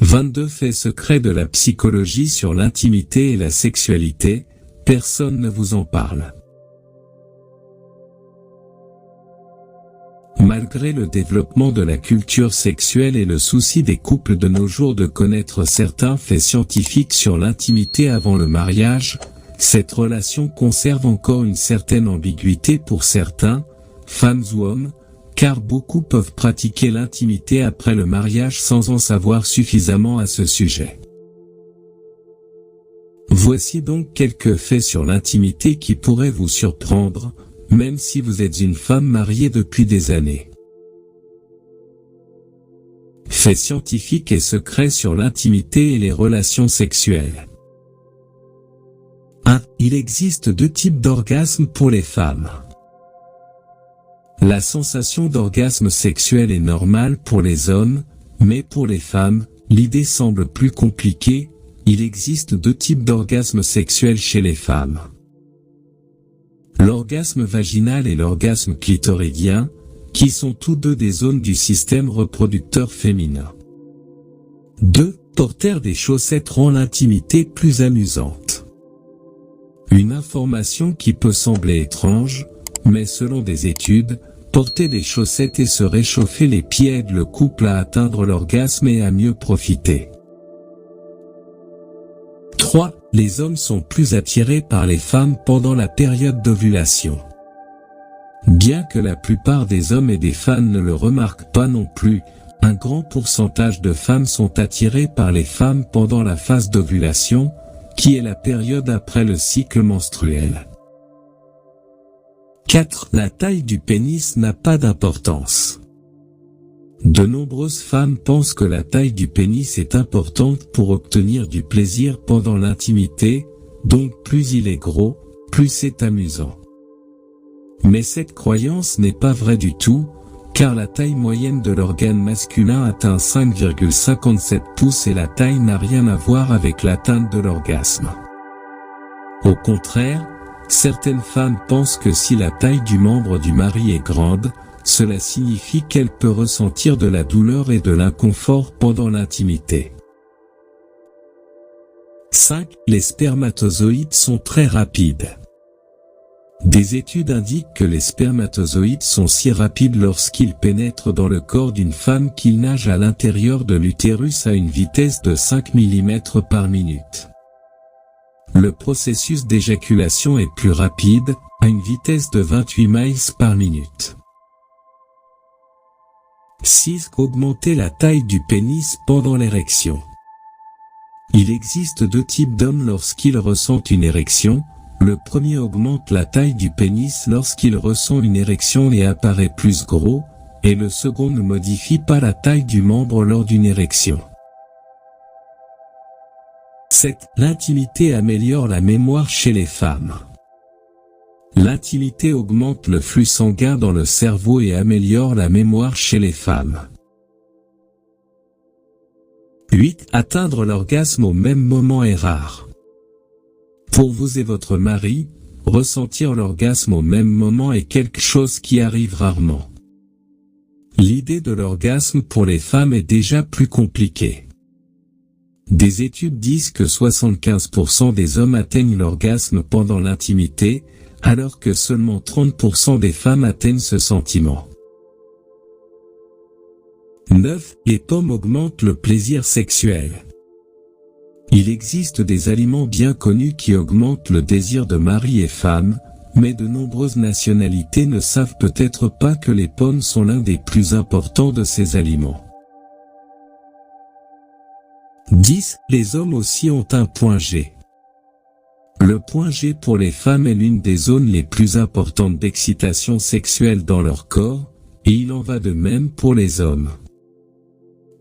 22 faits secrets de la psychologie sur l'intimité et la sexualité, personne ne vous en parle. Malgré le développement de la culture sexuelle et le souci des couples de nos jours de connaître certains faits scientifiques sur l'intimité avant le mariage, cette relation conserve encore une certaine ambiguïté pour certains, femmes ou hommes, car beaucoup peuvent pratiquer l'intimité après le mariage sans en savoir suffisamment à ce sujet. Voici donc quelques faits sur l'intimité qui pourraient vous surprendre, même si vous êtes une femme mariée depuis des années. Faits scientifiques et secrets sur l'intimité et les relations sexuelles. 1. Il existe 2 types d'orgasmes pour les femmes. La sensation d'orgasme sexuel est normale pour les hommes, mais pour les femmes, l'idée semble plus compliquée, il existe 2 types d'orgasmes sexuels chez les femmes. L'orgasme vaginal et l'orgasme clitoridien, qui sont tous deux des zones du système reproducteur féminin. 2. Porter des chaussettes rend l'intimité plus amusante. Une information qui peut sembler étrange, mais selon des études, porter des chaussettes et se réchauffer les pieds aide le couple à atteindre l'orgasme et à mieux profiter. 3. Les hommes sont plus attirés par les femmes pendant la période d'ovulation. Bien que la plupart des hommes et des femmes ne le remarquent pas non plus, un grand pourcentage de femmes sont attirées par les femmes pendant la phase d'ovulation, qui est la période après le cycle menstruel. 4. La taille du pénis n'a pas d'importance. De nombreuses femmes pensent que la taille du pénis est importante pour obtenir du plaisir pendant l'intimité, donc plus il est gros, plus c'est amusant. Mais cette croyance n'est pas vraie du tout, car la taille moyenne de l'organe masculin atteint 5,57 pouces et la taille n'a rien à voir avec l'atteinte de l'orgasme. Au contraire, certaines femmes pensent que si la taille du membre du mari est grande, cela signifie qu'elle peut ressentir de la douleur et de l'inconfort pendant l'intimité. 5. Les spermatozoïdes sont très rapides. Des études indiquent que les spermatozoïdes sont si rapides lorsqu'ils pénètrent dans le corps d'une femme qu'ils nagent à l'intérieur de l'utérus à une vitesse de 5 mm par minute. Le processus d'éjaculation est plus rapide, à une vitesse de 28 miles par minute. 6. Augmenter la taille du pénis pendant l'érection. Il existe 2 types d'hommes lorsqu'ils ressentent une érection. Le premier augmente la taille du pénis lorsqu'il ressent une érection et apparaît plus gros, et le second ne modifie pas la taille du membre lors d'une érection. 7. L'intimité améliore la mémoire chez les femmes. L'intimité augmente le flux sanguin dans le cerveau et améliore la mémoire chez les femmes. 8. Atteindre l'orgasme au même moment est rare. Pour vous et votre mari, ressentir l'orgasme au même moment est quelque chose qui arrive rarement. L'idée de l'orgasme pour les femmes est déjà plus compliquée. Des études disent que 75% des hommes atteignent l'orgasme pendant l'intimité, alors que seulement 30% des femmes atteignent ce sentiment. 9. Les pommes augmentent le plaisir sexuel. Il existe des aliments bien connus qui augmentent le désir de mari et femme, mais de nombreuses nationalités ne savent peut-être pas que les pommes sont l'un des plus importants de ces aliments. 10. Les hommes aussi ont un point G. Le point G pour les femmes est l'une des zones les plus importantes d'excitation sexuelle dans leur corps, et il en va de même pour les hommes.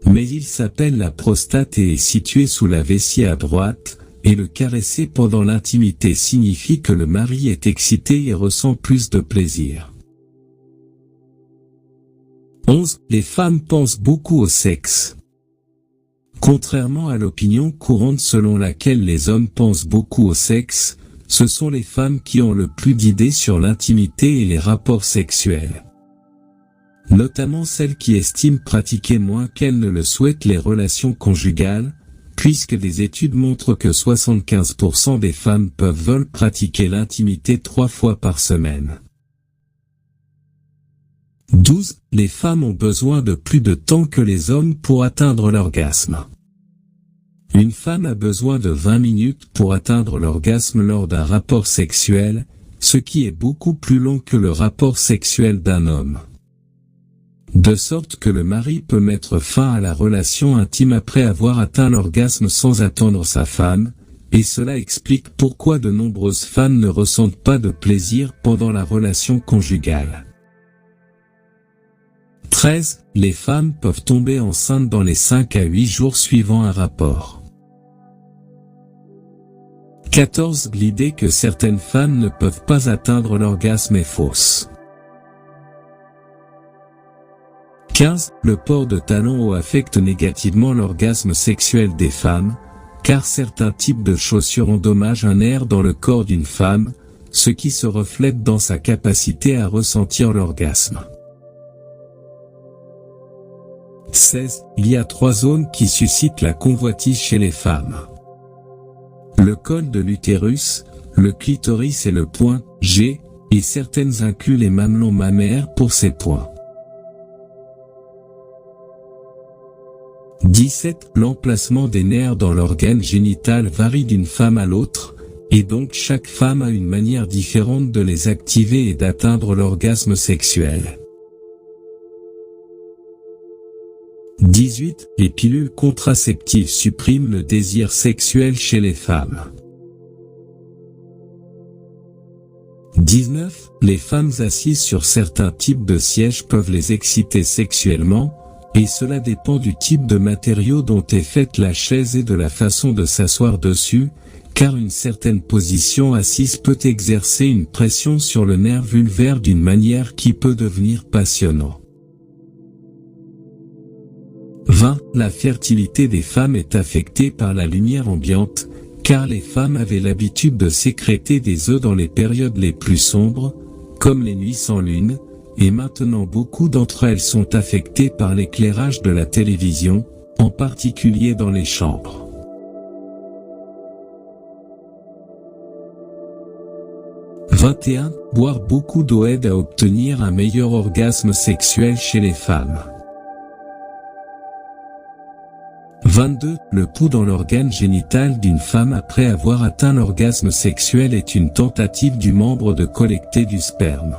Mais il s'appelle la prostate et est situé sous la vessie à droite, et le caresser pendant l'intimité signifie que le mari est excité et ressent plus de plaisir. 11. Les femmes pensent beaucoup au sexe. Contrairement à l'opinion courante selon laquelle les hommes pensent beaucoup au sexe, ce sont les femmes qui ont le plus d'idées sur l'intimité et les rapports sexuels. notamment celles qui estiment pratiquer moins qu'elles ne le souhaitent les relations conjugales, puisque des études montrent que 75% des femmes veulent pratiquer l'intimité 3 fois par semaine. 12. Les femmes ont besoin de plus de temps que les hommes pour atteindre l'orgasme. Une femme a besoin de 20 minutes pour atteindre l'orgasme lors d'un rapport sexuel, ce qui est beaucoup plus long que le rapport sexuel d'un homme. De sorte que le mari peut mettre fin à la relation intime après avoir atteint l'orgasme sans attendre sa femme, et cela explique pourquoi de nombreuses femmes ne ressentent pas de plaisir pendant la relation conjugale. 13. Les femmes peuvent tomber enceintes dans les 5 à 8 jours suivant un rapport. 14. L'idée que certaines femmes ne peuvent pas atteindre l'orgasme est fausse. 15. Le port de talons hauts affecte négativement l'orgasme sexuel des femmes, car certains types de chaussures endommagent un nerf dans le corps d'une femme, ce qui se reflète dans sa capacité à ressentir l'orgasme. 16. Il y a 3 zones qui suscitent la convoitise chez les femmes. Le col de l'utérus, le clitoris et le point G, et certaines incluent les mamelons mammaires pour ces points. 17. L'emplacement des nerfs dans l'organe génital varie d'une femme à l'autre, et donc chaque femme a une manière différente de les activer et d'atteindre l'orgasme sexuel. 18. Les pilules contraceptives suppriment le désir sexuel chez les femmes. 19. Les femmes assises sur certains types de sièges peuvent les exciter sexuellement, et cela dépend du type de matériau dont est faite la chaise et de la façon de s'asseoir dessus, car une certaine position assise peut exercer une pression sur le nerf vulvaire d'une manière qui peut devenir passionnant. 20. La fertilité des femmes est affectée par la lumière ambiante, car les femmes avaient l'habitude de sécréter des œufs dans les périodes les plus sombres, comme les nuits sans lune, et maintenant beaucoup d'entre elles sont affectées par l'éclairage de la télévision, en particulier dans les chambres. « 21. Boire beaucoup d'eau aide à obtenir un meilleur orgasme sexuel chez les femmes. 22. Le pouls dans l'organe génital d'une femme après avoir atteint l'orgasme sexuel est une tentative du membre de collecter du sperme.